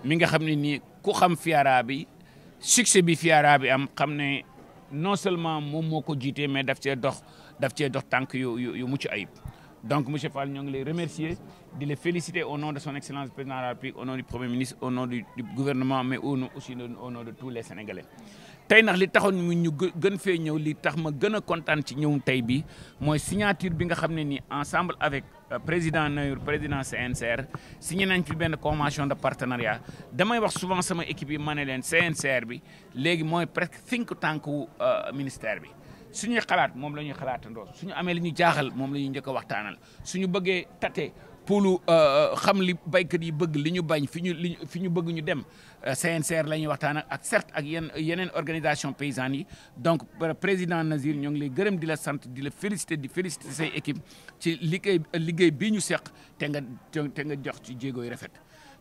mi nga xam ne nii ku xam FIARA bi succès bi FIARA bi am xam ne non seulement moom moo ko jiite mais daf cee dox tànk yu mucc ayib. Donc monsieur Fall ñoo ngi lay remercier di le féliciter au nom de son excellence président de la République, au nom du premier ministre, au nom du gouvernement, mais aussi au nom de tous les Sénégalais. tey nag li taxoon ñu gën fee ñëw li tax ma gën a kontaan ci ñëw tey bi mooy signature bi nga xam ne ni ensemble avec président Nour président CNCR signé nañ fi benn convention de partenariat. damay wax souvent sama équipe yi ma ne leen CNCR bi léegi mooy presque think tank ministère bi. suñuy xalaat moom la ñuy xalaatandoo suñu amee li ñu jaaxal moom la ñuy njëkk a waxtaanal suñu bëggee tate pour xam li baykat yi bëgg li ñu bañ fi ñu bëgg ñu dem CNCR la ñuy waxtaan ak certes ak yeneen organisation paysannes yi. donc président Nazir ñoo ngi lay gërëm di la sant di la féliciter di féliciter say équipe ci liggéey bii ñu seq te nga jox ci jéego yu rafet.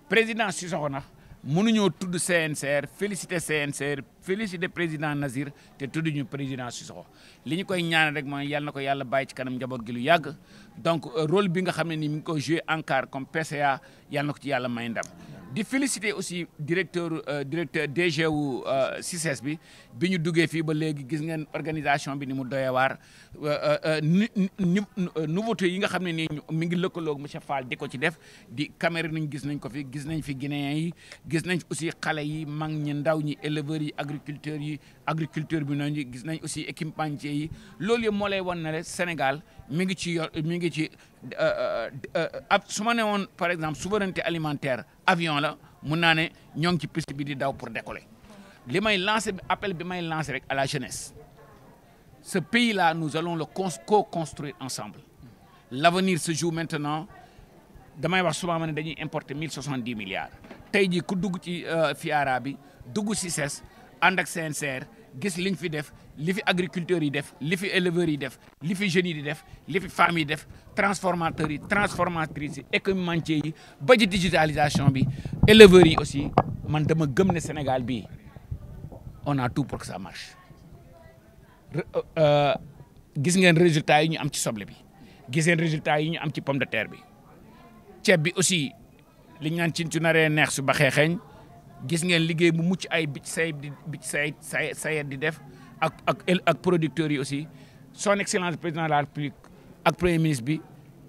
président Sissoko nag mënuñoo tudd CNCR féliciter CNCR féliciter président Nazir te tudduñu président Sissoko li ñu koy ñaan rek mooy yàlla na ko yàlla bàyyi ci kanam njaboot gi lu yàgg. donc rôle bi nga xam ne ni mi ngi ko joué ANCAR comme PCA yàlla na ko ci yàlla may ndam. di féliciter aussi directeur DG wu CICES bi ñu duggee fii ba léegi gis ngeen organisation bi ni mu doyee waar nouveauté yi nga xam ne nii mi ngi lëkkaloog monsieur Fall di ko ci def di Cameroun nañ gis nañ ko fi gis nañ fi Guinéens yi gis nañ aussi xale yi mag ñi ndaw ñi éleveurs yi agriculteur bi noonu gis nañ aussi équipementier yi loolu yëpp moo lay wan ne rek Sénégal mi ngi ci su ma ne woon par exemple souveraineté alimentaire avion la mun naa ne ñoo ngi ci piste bi di daw pour décoller. li may lancer appel bi may lancer rek à la jeunesse ce pays là nous allons le co-construire ensemble l'avenir se joue maintenant. damay wax souvent ma ne dañuy importer 1070 milliards tey jii ku dugg ci FIARA bi dugg ci CICES ànd ak CNCR gis liñ fi def li fi agriculteurs yi def li fi éleveurs yi def li fi jeunes yi di def li fi femmes yi def transformateurs yi transformatrices yi équipementiers yi ba ci digitalisation bi éleveurs yi aussi man dama gëm ne Sénégal bii on a tout pour que ça marche. gis ngeen résultats yi ñu am ci soble bi gis ngeen résultats yi ñu am ci pomme de terre bi. ceeb bi aussi li ñu naan ci naree neex su baxee xeeñ gis ngeen liggéey bu mucc ay bi sayet di def ak producteurs yi aussi son excellence président de la République ak premier ministre bi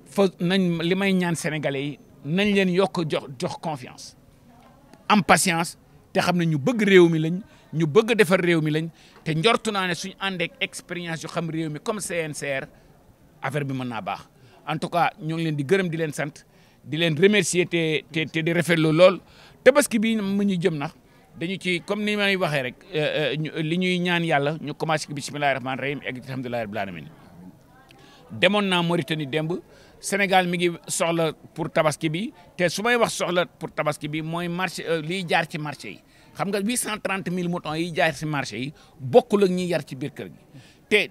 fa nañ li may ñaan sénégalais yi nañ leen yokk jox confiance am patience te xam ne ñu bëgg réew mi lañ ñu bëgg defar réew mi lañ te njortu naa ne suñu ànd ak expérience yu xam réew mi comme CNCR affaire bi mën naa baax en tout cas ñoo ngi leen di gërëm di leen sant di leen remercier te di rafetlu lool tabaski bi mu ñu jëm nag dañu ci comme ni may waxee rek li ñuy ñaan yàlla ñu commencé ci bismillahi rahmaani rahim egg ci alhamdulillahi rabbil alamin demoon naa Mauritanie démb Sénégal mi ngi soxla pour tabaski bi te su may wax soxla pour tabaski bi mooy marché liy jaar ci marché yi xam nga 830 000 moutons yi jaar ci marché yi bokkul ak ñi yar ci biir kër gi te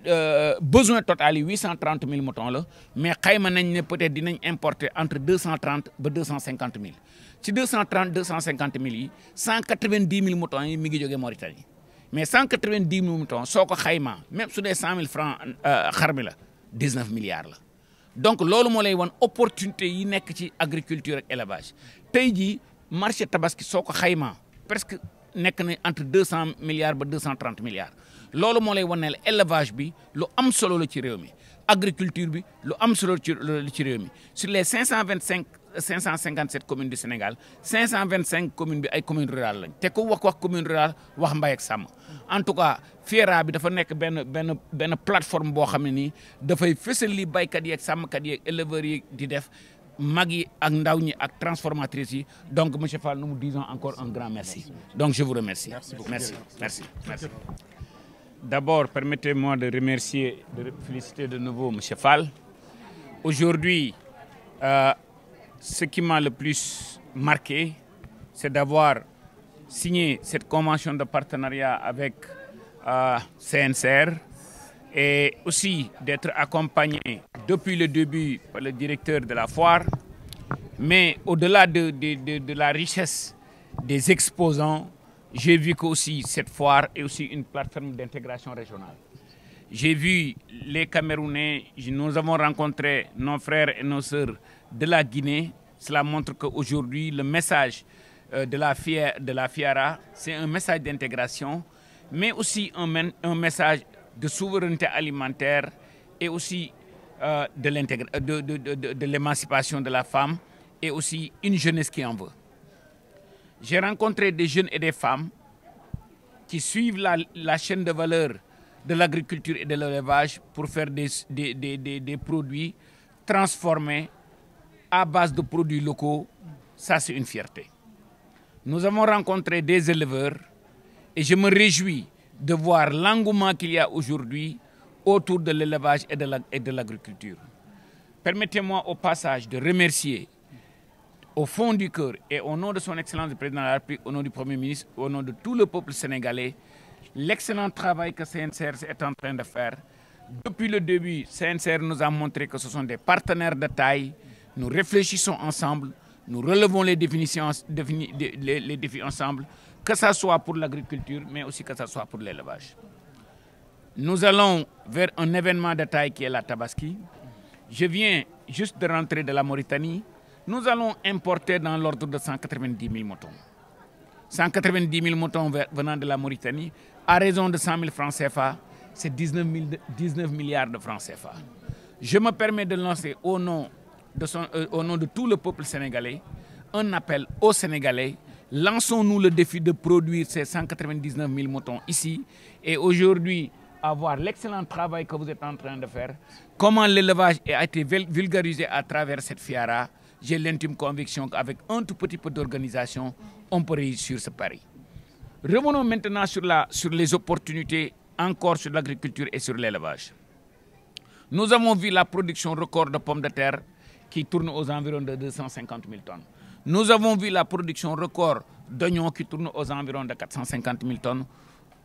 besoin total yi 830 000 moutons la mais xayma nañ ne peut-être dinañ importer entre 230 ba 250 000 ci 230 250 000 yi 190 000 moutons yi mi ngi jógee Mauritanie mais 190 000 moutons soo ko xaymaa même su dee 100 000 francs xar mi la 19 milliards la donc loolu moo lay wan opportunité yi nekk ci agriculture ak élevage tey jii marché tabaski soo ko xaymaa presque nekk na entre 200 milliards ba 230 milliards loolu moo lay wan ne élevage bi lu am solo la ci réew mi agriculture bi lu am solo ci réew mi sur les 557 communes du Sénégal 525 communes bi ay communes rurales lañ te ku wax commune rurale wax mbay ak sàmm en tout cas FIARA bi dafa nekk benn plateforme boo xam ne nii dafay fësal li baykat yi ak sàmmkat yi ak éleveurs yi di def mag yi ak ndaw ñi ak transformatrices yi donc monsieur Fall nous vous disons encore un grand merci donc je vous remercie. Merci. D'abord, permettez-moi de remercier, de féliciter de nouveau M. Fall. Aujourd'hui, ce qui m'a le plus marqué, c'est d'avoir signé cette convention de partenariat avec CNCR et aussi d'être accompagné depuis le début par le directeur de la foire. Mais au-delà de la richesse des exposants, j'ai vu qu'aussi cette foire est aussi une plateforme d'intégration régionale. J'ai vu les Camerounais, nous avons rencontré nos frères et nos sœurs de la Guinée. Cela montre qu'aujourd'hui, le message de la FIARA, c'est un message d'intégration, mais aussi un message de souveraineté alimentaire et aussi de l'émancipation de la femme et aussi une jeunesse qui en veut. J'ai rencontré des jeunes et des femmes qui suivent la chaîne de valeur de l'agriculture et de l'élevage pour faire des produits transformés à base de produits locaux. Ça, c'est une fierté. Nous avons rencontré des éleveurs et je me réjouis de voir l'engouement qu'il y a aujourd'hui autour de l'élevage et de l'agriculture. Permettez-moi au passage de remercier au fond du cœur et au nom de son Excellence le Président de la République, au nom du Premier ministre, au nom de tout le peuple sénégalais, l'excellent travail que CNCR est en train de faire. Depuis le début, CNCR nous a montré que ce sont des partenaires de taille. Nous réfléchissons ensemble, nous relevons les défis ensemble, que ce soit pour l'agriculture, mais aussi que ce soit pour l'élevage. Nous allons vers un événement de taille qui est la Tabaski. Je viens juste de rentrer de la Mauritanie. Nous allons importer dans l'ordre de 190 000 moutons. 190 000 moutons venant de la Mauritanie, à raison de 100 000 francs CFA, c'est 19 milliards de francs CFA. Je me permets de lancer au nom de tout le peuple sénégalais un appel aux Sénégalais. Lançons-nous le défi de produire ces 199 000 moutons ici et aujourd'hui avoir l'excellent travail que vous êtes en train de faire. Comment l'élevage a été vulgarisé à travers cette FIARA. J'ai l'intime conviction qu'avec un tout petit peu d'organisation, on peut réussir ce pari. Revenons maintenant sur les opportunités, encore sur l'agriculture et sur l'élevage. Nous avons vu la production record de pommes de terre qui tourne aux environs de 250 000 tonnes. Nous avons vu la production record d'oignons qui tourne aux environs de 450 000 tonnes.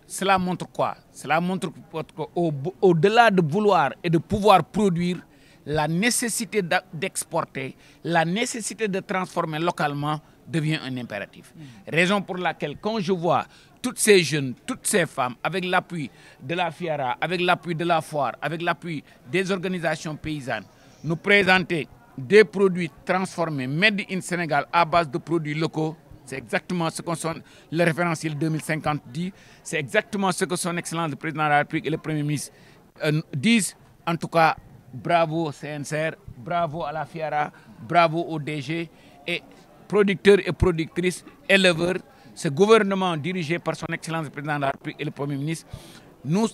Cela montre quoi? Cela montre qu'au-delà de vouloir et de pouvoir produire, la nécessité d'exporter, la nécessité de transformer localement devient un impératif. Raison pour laquelle, quand je vois toutes ces jeunes, toutes ces femmes, avec l'appui de la FIARA, avec l'appui de la foire, avec l'appui des organisations paysannes, nous présenter des produits transformés, made in Sénégal, à base de produits locaux, c'est exactement ce que le référentiel 2050 dit, c'est exactement ce que son Excellence le Président de la République et le Premier ministre disent. En tout cas, bravo CNCR, bravo à la FIARA, bravo au DG et producteurs et productrices, éleveurs. Ce gouvernement dirigé par son Excellence le Président de la République et le Premier ministre, nous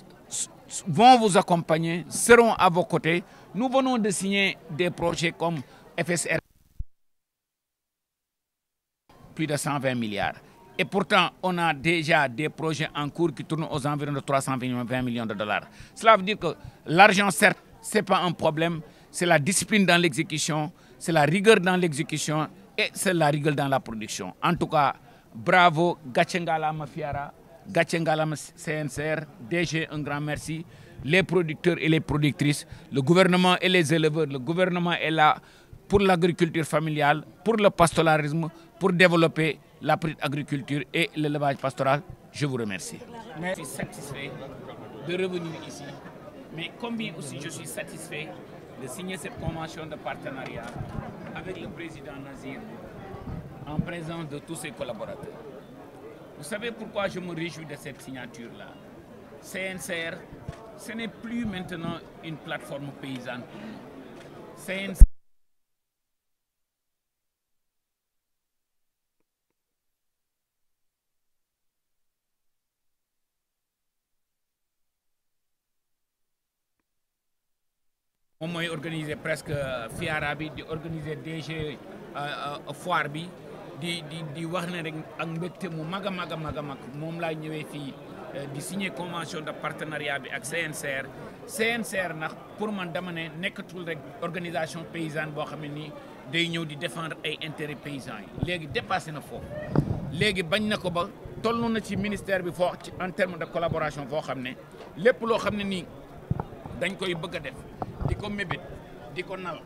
vont vous accompagner, seront à vos côtés. Nous venons de signer des projets comme FSR, plus de 120 milliards. Et pourtant, on a déjà des projets en cours qui tournent aux environs de 320 millions de dollars. Cela veut dire que l'argent, certes, ce n'est pas un problème, c'est la discipline dans l'exécution, c'est la rigueur dans l'exécution et c'est la rigueur dans la production. En tout cas, bravo, Gatchengalama FIARA, Gatchengalama CNCR, DG, un grand merci, les producteurs et les productrices, le gouvernement et les éleveurs, le gouvernement est là pour l'agriculture familiale, pour le pastoralisme, pour développer la petite agriculture et l'élevage pastoral. Je vous remercie. Je suis satisfait de revenir ici. Mais combien aussi je suis satisfait de signer cette convention de partenariat avec le président Nazir en présence de tous ses collaborateurs. Vous savez pourquoi je me réjouis de cette signature-là? CNCR, ce n'est plus maintenant une plateforme paysanne. CNCR moom mooy organiser presque FIARA bi di organiser DG foire bi di wax ne rek ak mbégte mu mag a mag a mag a mag moom laa ñëwee fii di signer convention de partenariat bi ak CNCR. CNCR nag pour man dama ne nekkatul rek organisation paysanne boo xam ne nii day ñëw di défendre ay intérêts paysans yi léegi dépassé na foofu léegi bañ na ko ba toll na ci ministère bi foo ci en terme de collaboration foo xam ne lépp loo xam ne nii dañ koy bëgg a def di ko mébét di ko nal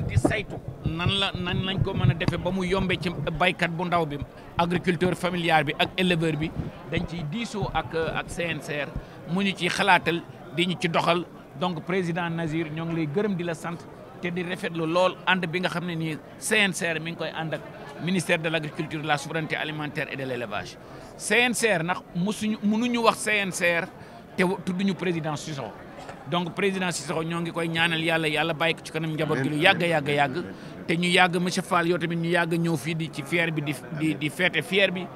di saytu nan lañ ko mën a defee ba mu yombee ci baykat bu ndaw bi agriculteur familial bi ak éleveur bi dañ ciy diisoo ak CNCR mu ñu ci xalaatal di ñu ci doxal. Donc président Nazir ñoo ngi lay gërëm di la sant te di rafetlu lool ànd bi nga xam ne nii CNCR mi ngi koy ànd ak ministère de l'agriculture, de la souveraineté alimentaire et de l'élevage. CNCR nag mënuñu wax CNCR te tudduñu président Cissokho donc président Cissokho ñoo ngi koy ñaanal yàlla bàyyi ko ci kanam njaboot gi lu yàgg te ñu yàgg monsieur Fall yow tamit ñu yàgg ñëw fii di ci fier bi di fête fier bi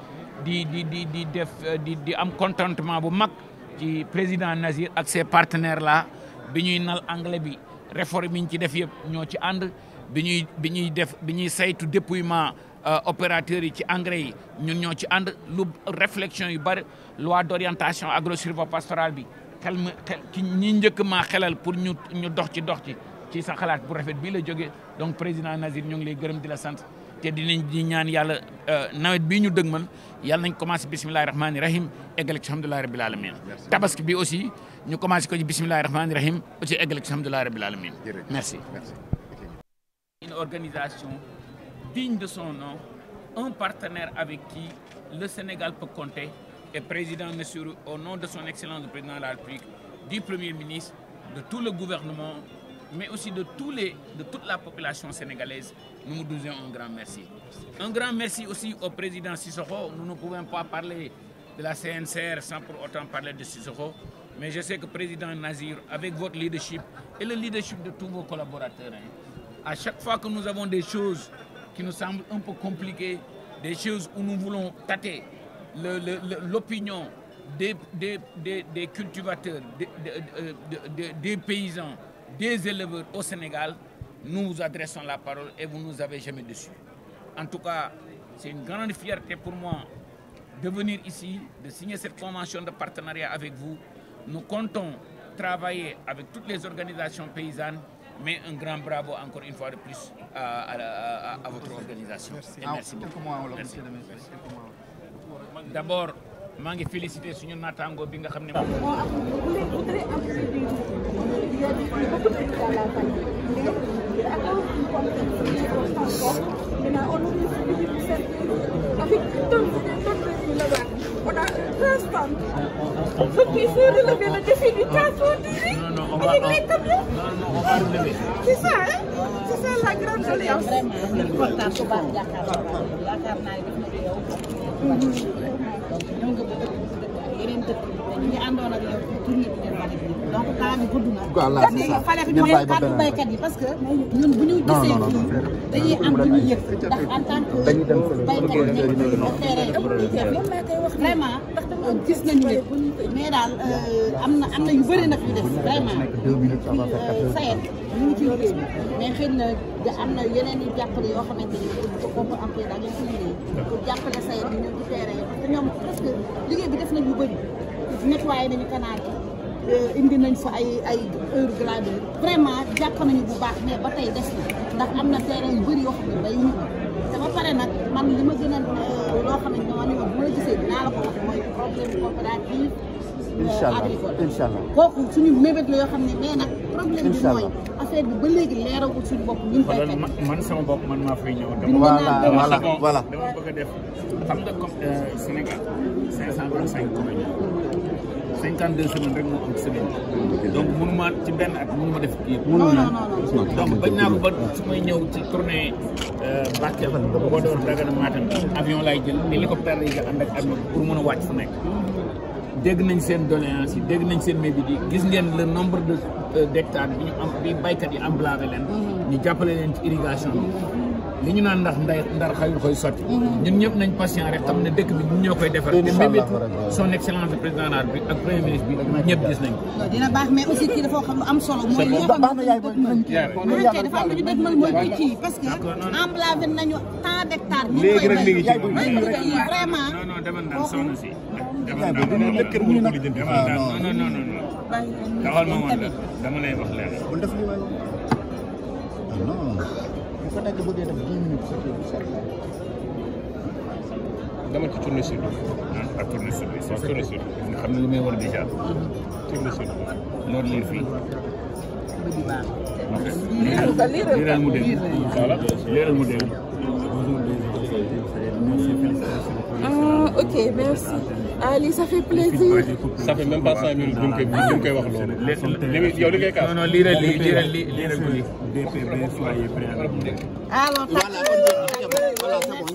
di am contentement bu mag ci président Nazir ak ses partenaires là bi ñuy nal anglais bi réforme yi ñu ci def yëpp ñoo ci ànd bi ñuy saytu dépouillement opérateurs yi ci engrais yi ñun ñoo ci ànd lu réflexion yu bari loi d'orientation agro-sylvo-pastorale bi xel ci ñi njëkk maa xelal pour ñu dox ci sa xalaat bu rafet bii la jógee donc président Nazir ñu ngi lay gërëm di la sant te dinañ di ñaan yàlla nawet bii ñu dëgmal yàlla nañ commencé bismillahi rahmaani rahim eggale ci alhamdulillahi rabbil alamin tabaski bi aussi ñu commencé ko ci bismillahi rahmaani rahim aussi eggale ci alhamdulillahi rabbil alamin merci. Une organisation digne de son nom, un partenaire avec qui le Sénégal peut compter et président monsieur au nom de son excellence le président de la République, du premier ministre, de tout le gouvernement, mais aussi de toute la population sénégalaise, nous vous disons un grand merci. Un grand merci aussi au président Cissokho. Nous ne pouvons pas parler de la CNCR sans pour autant parler de Cissokho, mais je sais que président Nazir, avec votre leadership et le leadership de tous vos collaborateurs, à chaque fois que nous avons des choses qui nous semblent un peu compliquées, des choses où nous voulons tâter l'opinion des cultivateurs, des paysans, des éleveurs au Sénégal, nous vous adressons la parole et vous ne nous avez jamais déçus. En tout cas, c'est une grande fierté pour moi de venir ici, de signer cette convention de partenariat avec vous. Nous comptons travailler avec toutes les organisations paysannes, mais un grand bravo encore une fois de plus à votre organisation. Et merci beaucoup. Merci. D'abord, je veux féliciter suñu natango bi nga xamné il faut relever le défi du transport avec les camions. On va relever. C'est ça, hein? C'est ça la grande alliance. donc temps bi gudd na. dañuy fale ñu leen kàddu baykat yi parce que ñun bu ñu gisee fii dañuy am lu ñu yëg ndax en tant que baykat yi vraiment gis nañu ne mais daal am na yu bëri nag yu def vraiment sayet ñu ngi ci liggéey mais xëy na am na yeneen yu jàppale yoo xamante ni ko am koy daal ñu ci liggéey pour jàppale sayet yi ñu ci terrain yi parce que ñoom presque liggéey bi def nañ yu bëri nettoyé nañu canal yi indi nañ fa ay heure gradeur vraiment jàpp nañu bu baax mais ba tey des na ndax am na terrain yu bëri yoo xam ne bay ñu te ba pare nag man li ma gën a loo xam ne dama ne bu ma gisee dinaa la ko wax mooy problème coopérative agricole kooku suñu mébét la yoo xam ne mais nag problème bi mooy affaire bi ba léegi leeragul suñu bopp ñun baykat man sama bopp man maa fay ñëw voilà dama bëgg a def xam nga comme Sénégal 525 communes 52 semaines rek moo am semaine donc mënuma ci benn at mënuma def kii yëpp donc bañ naa ko ba su may ñëw ci tournée Bakel boo door Dagana Matam avion laay jël hélicoptère lay jël ànd ak avion pour mën a wàcc fu nekk dégg nañ seen doléance yi dégg nañ seen mébét yi gis ngeen le nombre d'hectares bi ñu am bi baykat yi emblavé leen ñu jàppale leen ci irrigation bi li ñu naan ndax ndar xayul koy sotti ñun ñëpp nañ patient rek xam ne dëkk bi ñun ñoo koy defar te mébétu son excellence le président de la République ak premier ministre bi ñëpp gis nañ ko dina baax mais aussi kii dafa xam lu am solo mooy li nga xam ne dafa am lu ñu dëgmal mooy picc yi parce que emblavé nañu tant d'hectares léegi rek léegi ci vraiment non demal daan soxna si demal daan non taxal ma woon la dama lay wax leer ko nekk bëggee def 10 minutes dama ci tourner sur ak tourner sur nga xam ne li may war déjà tourner sur loolu liir fii liiral mu dégg voilà liiral mu dégg ok merci Ali ça fait plaisir. ça fait même pas 5 minutes ñu ngi koy wax loolu yow li ngay kaas non liiral li DPV foyer prêt alors voilà c'est bon.